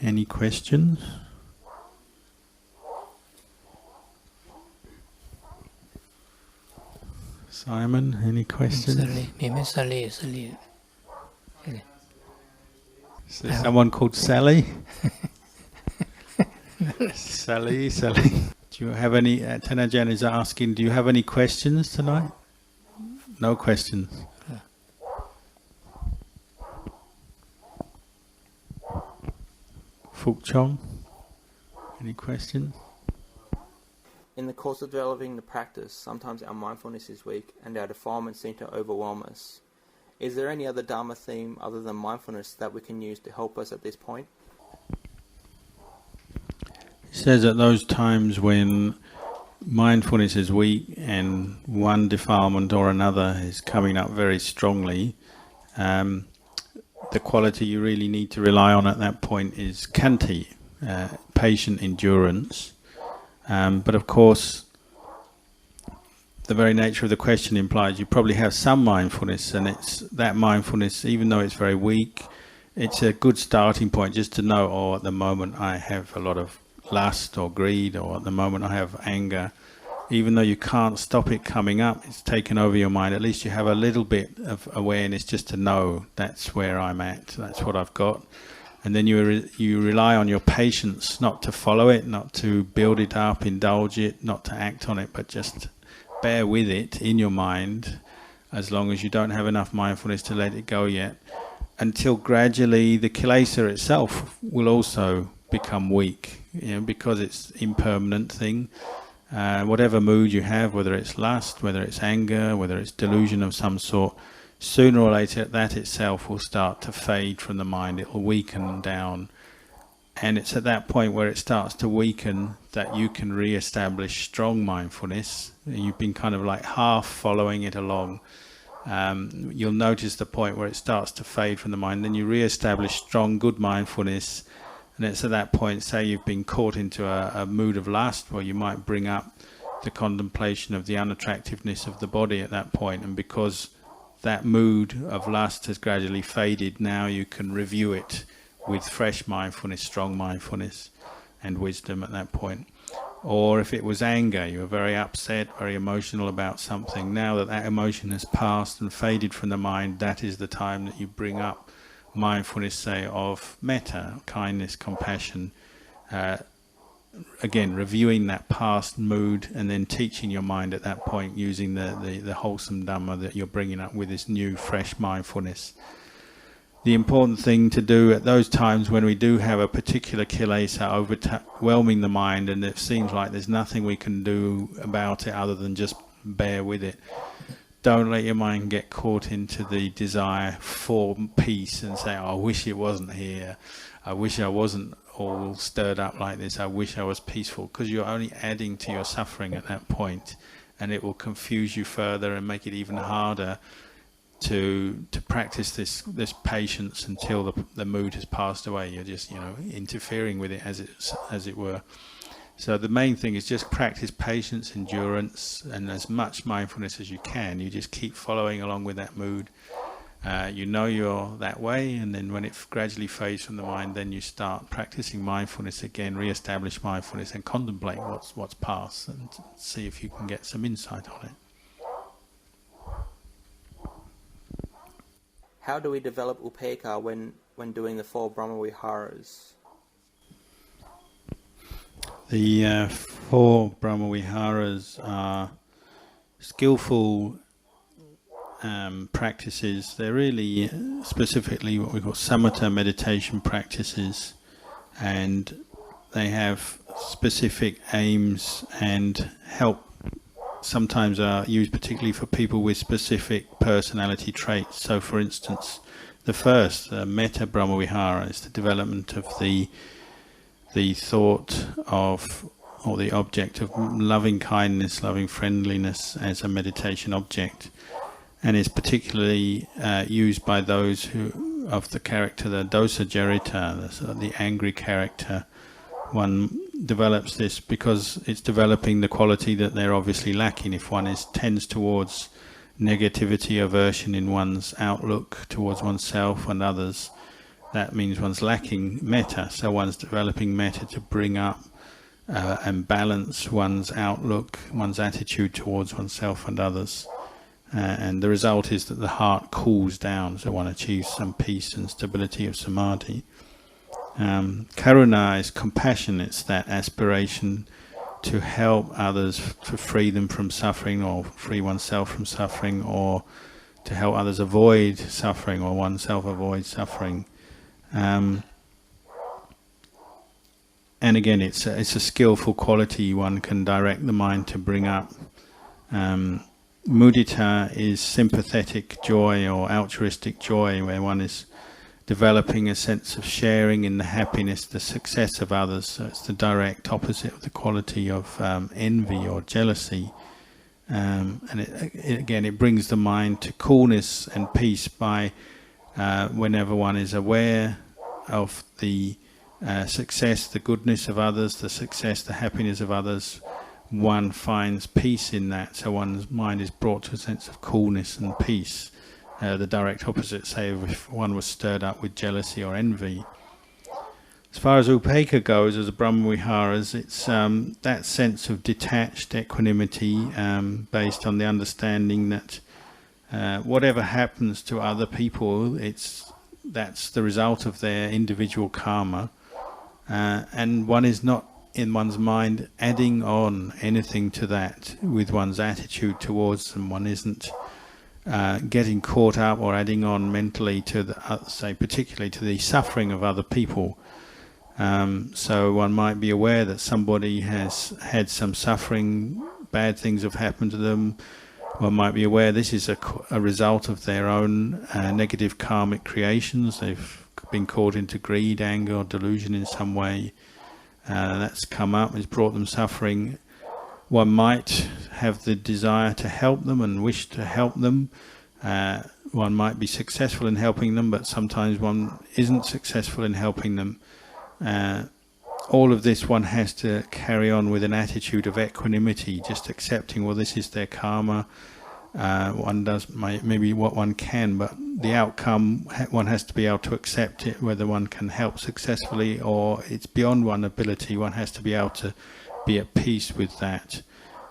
Any questions? Simon, any questions? Is there someone called Sally? Sally. Do you have any, Tanajan is asking, do you have any questions tonight? No questions. Fuk Chong, any questions? In the course of developing the practice, sometimes our mindfulness is weak and our defilements seem to overwhelm us. Is there any other Dhamma theme other than mindfulness that we can use to help us at this point? It says at those times when mindfulness is weak and one defilement or another is coming up very strongly, the quality you really need to rely on at that point is khanti, patient endurance. But of course, the very nature of the question implies you probably have some mindfulness, and it's that mindfulness, even though it's very weak, it's a good starting point just to know, oh, at the moment I have a lot of lust or greed, or at the moment I have anger. Even though you can't stop it coming up, it's taken over your mind, at least you have a little bit of awareness just to know that's where I'm at, that's what I've got. And then you rely on your patience not to follow it, not to build it up, indulge it, not to act on it, but just bear with it in your mind as long as you don't have enough mindfulness to let it go yet, until gradually the kilesa itself will also become weak, because it's an impermanent thing. Whatever mood you have, whether it's lust, whether it's anger, whether it's delusion of some sort, sooner or later that itself will start to fade from the mind. It will weaken down, and it's at that point where it starts to weaken that you can re-establish strong mindfulness. You've been kind of like half following it along. You'll notice the point where it starts to fade from the mind, then you re-establish strong good mindfulness. And it's at that point, say you've been caught into a mood of lust, where you might bring up the contemplation of the unattractiveness of the body at that point, and because that mood of lust has gradually faded, now you can review it with fresh mindfulness, strong mindfulness and wisdom at that point. Or if it was anger, you were very upset, very emotional about something, now that that emotion has passed and faded from the mind, that is the time that you bring up mindfulness, say, of metta, kindness, compassion, again reviewing that past mood and then teaching your mind at that point using the wholesome Dhamma that you're bringing up with this new fresh mindfulness. The important thing to do at those times when we do have a particular kilesa overwhelming the mind and it seems like there's nothing we can do about it other than just bear with it, don't let your mind get caught into the desire for peace and say, oh, I wish it wasn't here, I wish I wasn't all stirred up like this, I wish I was peaceful, because you're only adding to your suffering at that point, and it will confuse you further and make it even harder to practice this patience until the mood has passed away. You're just interfering with it as it were. So the main thing is just practice patience, endurance, and as much mindfulness as you can. You just keep following along with that mood. You're that way, and then when it gradually fades from the mind, then you start practicing mindfulness again, re-establish mindfulness and contemplate what's past and see if you can get some insight on it. How do we develop upekkha when doing the 4 Brahma-viharas? The 4 Brahma-viharas are skillful practices. They're really specifically what we call samatha meditation practices, and they have specific aims and help. Sometimes are used particularly for people with specific personality traits. So for instance, the first, Metta Brahma-vihara, is the development of the thought of, or the object of loving kindness, loving friendliness as a meditation object, and is particularly used by those who, of the character, the dosa jarita, the angry character. One develops this because it's developing the quality that they're obviously lacking. If one tends towards negativity, aversion in one's outlook towards oneself and others, that means one's lacking metta. So one's developing metta to bring up and balance one's outlook, one's attitude towards oneself and others. And the result is that the heart cools down, so one achieves some peace and stability of samadhi. Karuna is compassion. It's that aspiration to help others, to free them from suffering, or free oneself from suffering, or to help others avoid suffering, or oneself avoid suffering. And again, it's a skillful quality one can direct the mind to bring up. Mudita is sympathetic joy or altruistic joy, where one is developing a sense of sharing in the happiness, the success of others. So it's the direct opposite of the quality of envy or jealousy. And it brings the mind to coolness and peace by whenever one is aware of the success, the goodness of others, the success, the happiness of others, one finds peace in that. So one's mind is brought to a sense of coolness and peace. The direct opposite, say, if one was stirred up with jealousy or envy. As far as upekkha goes, as a Brahmaviharas, it's that sense of detached equanimity based on the understanding that whatever happens to other people, that's the result of their individual karma, and one is not in one's mind adding on anything to that with one's attitude towards them. One isn't getting caught up or adding on mentally to the, say, particularly to the suffering of other people. So one might be aware that somebody has had some suffering, bad things have happened to them. One might be aware this is a result of their own negative karmic creations. They've been caught into greed, anger, or delusion in some way. That's come up, it's brought them suffering. One might have the desire to help them and wish to help them. One might be successful in helping them, but sometimes one isn't successful in helping them. All of this one has to carry on with an attitude of equanimity, just accepting, well, this is their karma. One does maybe what one can, but the outcome, one has to be able to accept it, whether one can help successfully or it's beyond one's ability. One has to be able to be at peace with that.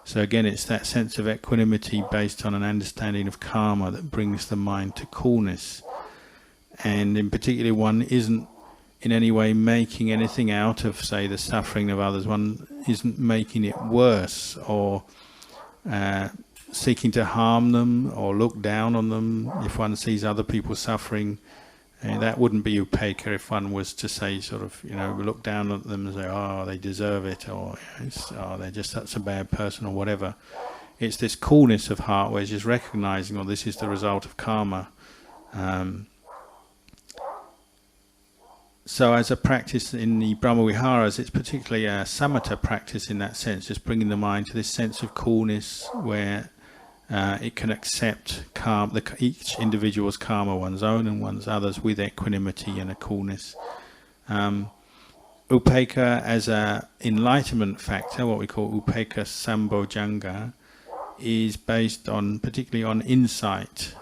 So again, it's that sense of equanimity based on an understanding of karma that brings the mind to coolness. And in particular, one isn't in any way making anything out of, say, the suffering of others. One isn't making it worse or seeking to harm them or look down on them. If one sees other people suffering, that wouldn't be upekkha if one was to say, sort of, look down at them and say, oh, they deserve it, or oh, they're just such a bad person, or whatever. It's this coolness of heart where it's just recognizing, well, this is the result of karma. So as a practice in the Brahmaviharas, it's particularly a samatha practice in that sense, just bringing the mind to this sense of coolness where it can accept karma, each individual's karma, one's own and one's others, with equanimity and a coolness. Upekkha as a enlightenment factor, what we call upekkha sambojjhanga, is based on, particularly on insight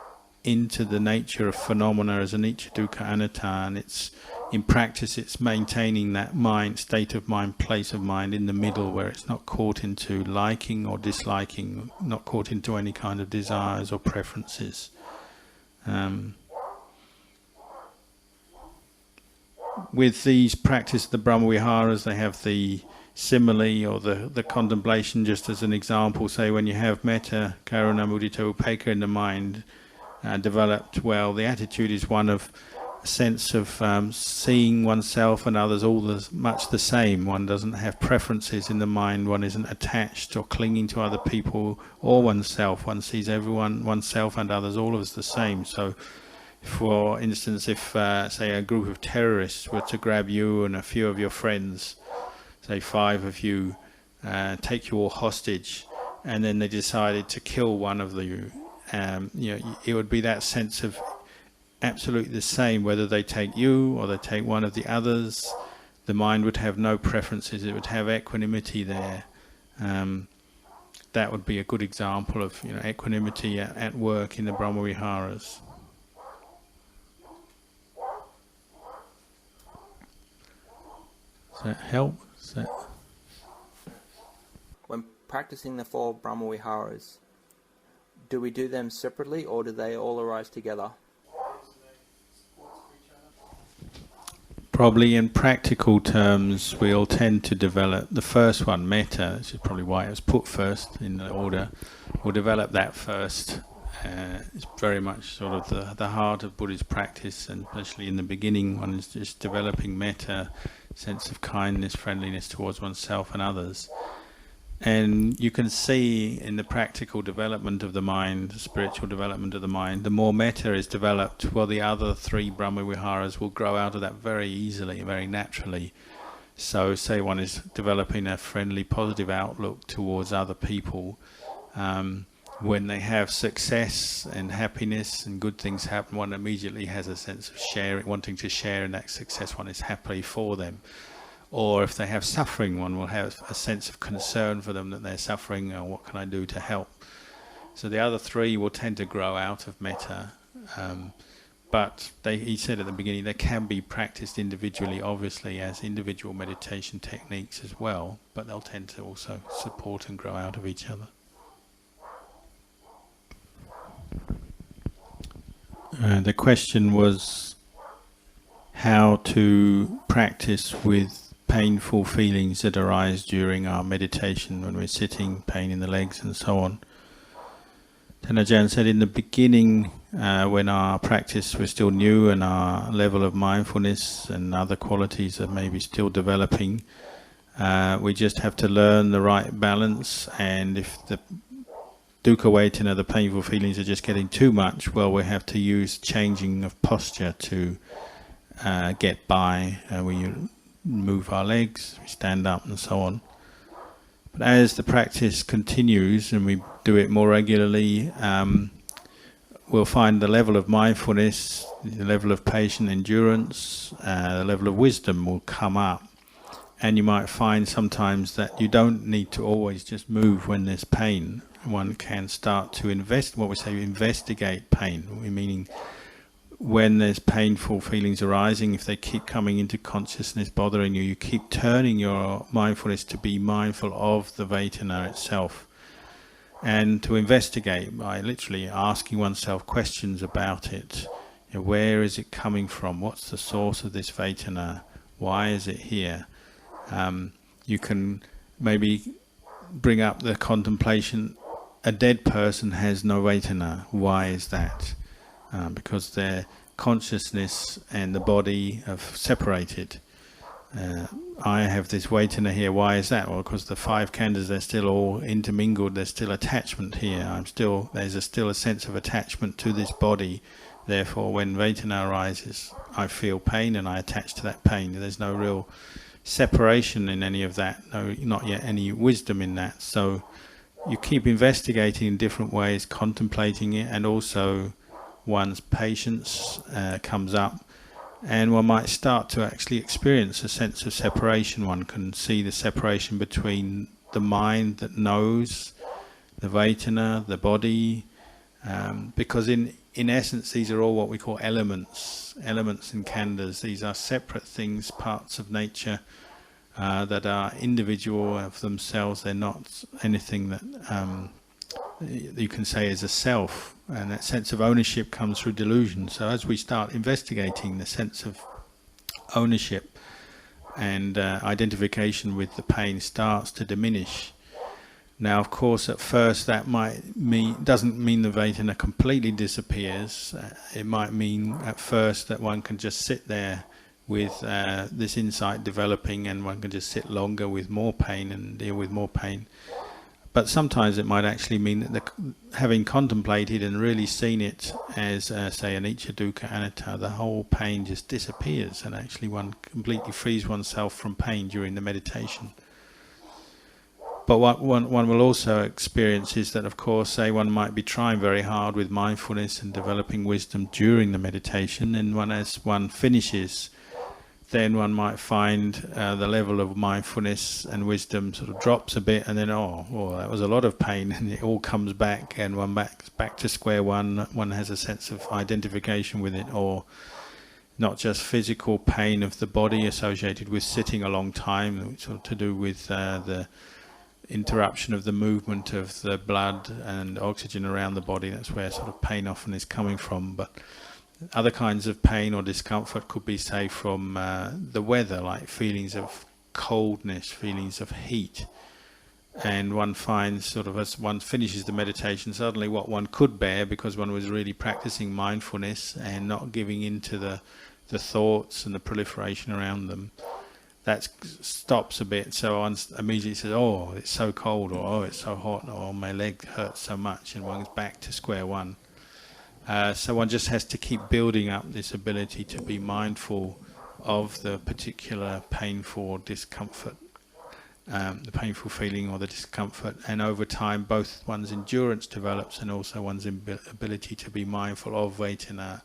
into the nature of phenomena as anicca, dukkha, anatta, and it's in practice it's maintaining that mind, state of mind, place of mind in the middle, where it's not caught into liking or disliking, not caught into any kind of desires or preferences. With these practices, the Brahmaviharas, they have the simile or the contemplation just as an example. Say when you have metta, karuna, mudita, upekkha in the mind developed well, the attitude is one of a sense of seeing oneself and others all much the same. One doesn't have preferences in the mind, one isn't attached or clinging to other people or oneself. One sees everyone, oneself and others, all of us the same. So for instance, if say a group of terrorists were to grab you and a few of your friends, say 5 of you, take you all hostage, and then they decided to kill one of you, it would be that sense of absolutely the same whether they take you or they take one of the others. The mind would have no preferences, it would have equanimity there. That would be a good example of equanimity at work in the Brahmaviharas. that help? When practicing the 4 Brahma-viharas, do we do them separately or do they all arise together? Probably in practical terms, we'll tend to develop the first one, metta, which is probably why it was put first in the order. We'll develop that first. It's very much sort of the heart of Buddhist practice, and especially in the beginning, one is just developing metta, sense of kindness, friendliness towards oneself and others. And you can see in the practical development of the mind, the spiritual development of the mind, the more metta is developed, well, the other 3 Brahma-viharas will grow out of that very easily, very naturally. So say one is developing a friendly, positive outlook towards other people. When they have success and happiness and good things happen, one immediately has a sense of sharing, wanting to share in that success. One is happy for them. Or if they have suffering, one will have a sense of concern for them that they're suffering, or what can I do to help? So the other 3 will tend to grow out of metta. But he said at the beginning, they can be practiced individually, obviously, as individual meditation techniques as well, but they'll tend to also support and grow out of each other. The question was how to practice with painful feelings that arise during our meditation when we're sitting, pain in the legs and so on. Ajahn said in the beginning, when our practice was still new and our level of mindfulness and other qualities are maybe still developing, we just have to learn the right balance, and if the dukkha vedana, the painful feelings, are just getting too much, well, we have to use changing of posture to get by. We move our legs, we stand up and so on. But as the practice continues and we do it more regularly, we'll find the level of mindfulness, the level of patient endurance, the level of wisdom will come up. And you might find sometimes that you don't need to always just move when there's pain. One can start to investigate pain, meaning when there's painful feelings arising, if they keep coming into consciousness, bothering you, you keep turning your mindfulness to be mindful of the Vedana itself, and to investigate by literally asking oneself questions about it. You know, where is it coming from? What's the source of this Vedana? Why is it here? You can maybe bring up the contemplation, a dead person has no Vedana. Why is that? Because their consciousness and the body have separated. I have this Vedana here. Why is that? Well, because the 5 khandhas, they're still all intermingled. There's still attachment here. There's still a sense of attachment to this body. Therefore, when Vedana arises, I feel pain and I attach to that pain. There's no real separation in any of that. No, not yet any wisdom in that. So you keep investigating in different ways, contemplating it, and also one's patience comes up, and one might start to actually experience a sense of separation. One can see the separation between the mind that knows the Vedana, the body, because in essence these are all what we call elements and khandhas. These are separate things, parts of nature that are individual of themselves. They're not anything that you can say is a self, and that sense of ownership comes through delusion. So as we start investigating, the sense of ownership and identification with the pain starts to diminish. Now, of course, at first that doesn't mean the Vedana completely disappears. It might mean at first that one can just sit there with this insight developing, and one can just sit longer with more pain and deal with more pain. But sometimes it might actually mean that having contemplated and really seen it as, say, anicca, dukkha, anatta, the whole pain just disappears, and actually one completely frees oneself from pain during the meditation. But what one will also experience is that, of course, say one might be trying very hard with mindfulness and developing wisdom during the meditation, and as one finishes, then one might find the level of mindfulness and wisdom sort of drops a bit, and then that was a lot of pain, and it all comes back, and one back to square one. One has a sense of identification with it, or not just physical pain of the body associated with sitting a long time, which is to do with the interruption of the movement of the blood and oxygen around the body. That's where sort of pain often is coming from. But other kinds of pain or discomfort could be, say, from the weather, like feelings of coldness, feelings of heat. And one finds, sort of as one finishes the meditation, suddenly what one could bear, because one was really practicing mindfulness and not giving in to the thoughts and the proliferation around them, that stops a bit. So one immediately says, oh, it's so cold, or oh, it's so hot, or my leg hurts so much, and one's back to square one. So one just has to keep building up this ability to be mindful of the particular painful discomfort, the painful feeling or the discomfort, and over time both one's endurance develops and also one's ability to be mindful of Vedana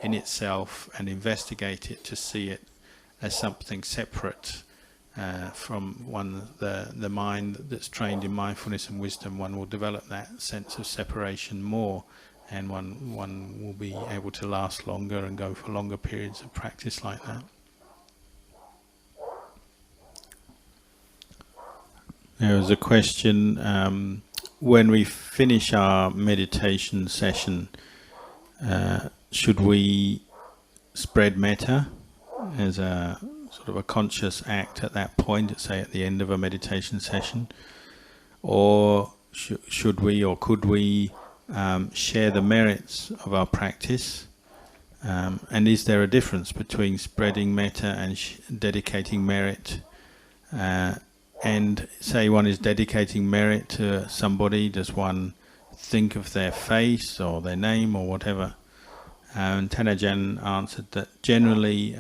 in itself and investigate it, to see it as something separate from the mind that's trained in mindfulness and wisdom. One will develop that sense of separation more, and one will be able to last longer and go for longer periods of practice like that. There was a question, when we finish our meditation session, should we spread metta as a sort of a conscious act at that point, say at the end of a meditation session? Or should we or could we share the merits of our practice? And is there a difference between spreading metta and dedicating merit? And say one is dedicating merit to somebody, does one think of their face or their name or whatever? And Tanajan answered that generally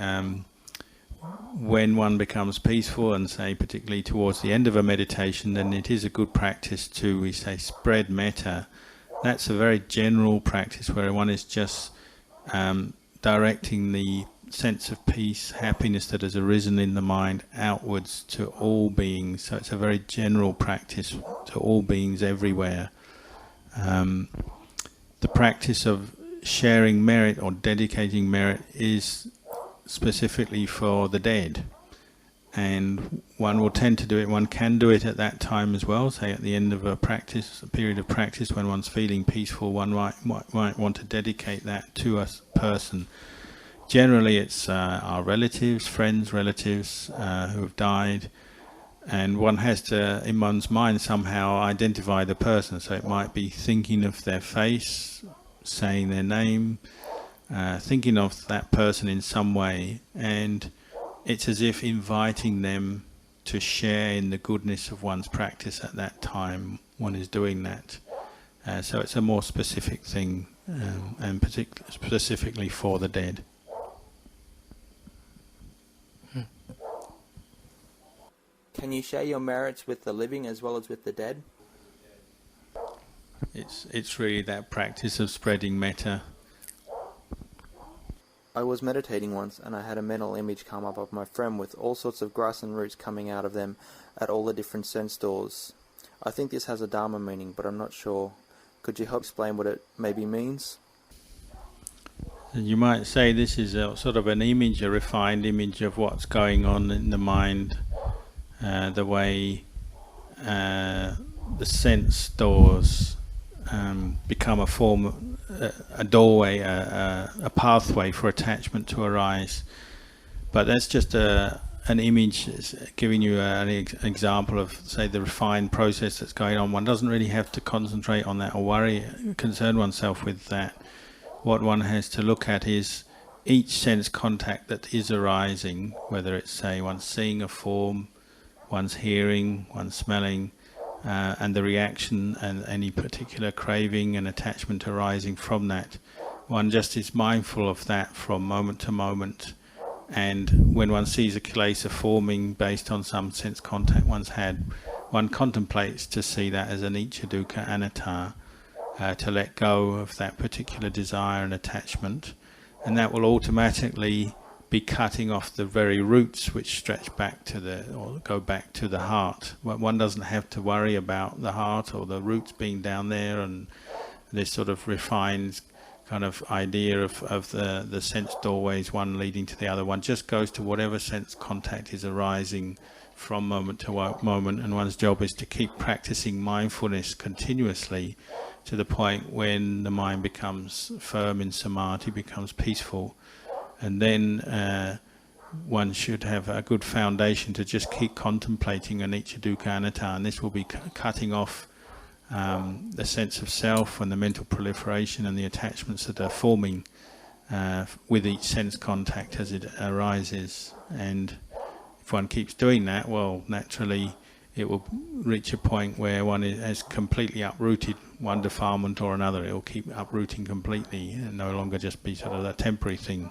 when one becomes peaceful, and say particularly towards the end of a meditation, then it is a good practice to, we say, spread metta. That's a very general practice where one is just directing the sense of peace, happiness that has arisen in the mind outwards to all beings. So it's a very general practice to all beings everywhere. The practice of sharing merit or dedicating merit is specifically for the dead, and one will tend to do it. One can do it at that time as well, say at the end of a period of practice when one's feeling peaceful, one might want to dedicate that to a person. Generally it's our relatives, friends, relatives who have died, and one has to, in one's mind, somehow identify the person. So it might be thinking of their face, saying their name, thinking of that person in some way, and it's as if inviting them to share in the goodness of one's practice at that time one is doing that. So it's a more specific thing, and specifically for the dead. Can you share your merits with the living as well as with the dead? It's really that practice of spreading metta. I was meditating once and I had a mental image come up of my friend with all sorts of grass and roots coming out of them at all the different sense doors. I think this has a Dhamma meaning, but I'm not sure. Could you help explain what it maybe means? You might say this is a sort of an image, a refined image of what's going on in the mind, the way the sense doors become a form, a doorway, a pathway for attachment to arise. But that's just an image, giving you an example of, say, the refined process that's going on. One doesn't really have to concentrate on that or concern oneself with that. What one has to look at is each sense contact that is arising, whether it's, say, one's seeing a form, one's hearing, one's smelling, and the reaction and any particular craving and attachment arising from that. One just is mindful of that from moment to moment, and when one sees a kilesa forming based on some sense contact one's had, one contemplates to see that as anicca, dukkha, anatta, to let go of that particular desire and attachment, and that will automatically be cutting off the very roots which stretch back to or go back to the heart. One doesn't have to worry about the heart or the roots being down there and this sort of refined kind of idea of the sense doorways, one leading to the other. One just goes to whatever sense contact is arising from moment to moment, and one's job is to keep practicing mindfulness continuously to the point when the mind becomes firm in samadhi, becomes peaceful, and then one should have a good foundation to just keep contemplating anicca, dukkha, anatta, and this will be cutting off the sense of self and the mental proliferation and the attachments that are forming with each sense contact as it arises. And if one keeps doing that, well, naturally it will reach a point where one has completely uprooted one defilement or another. It will keep uprooting completely and no longer just be sort of a temporary thing.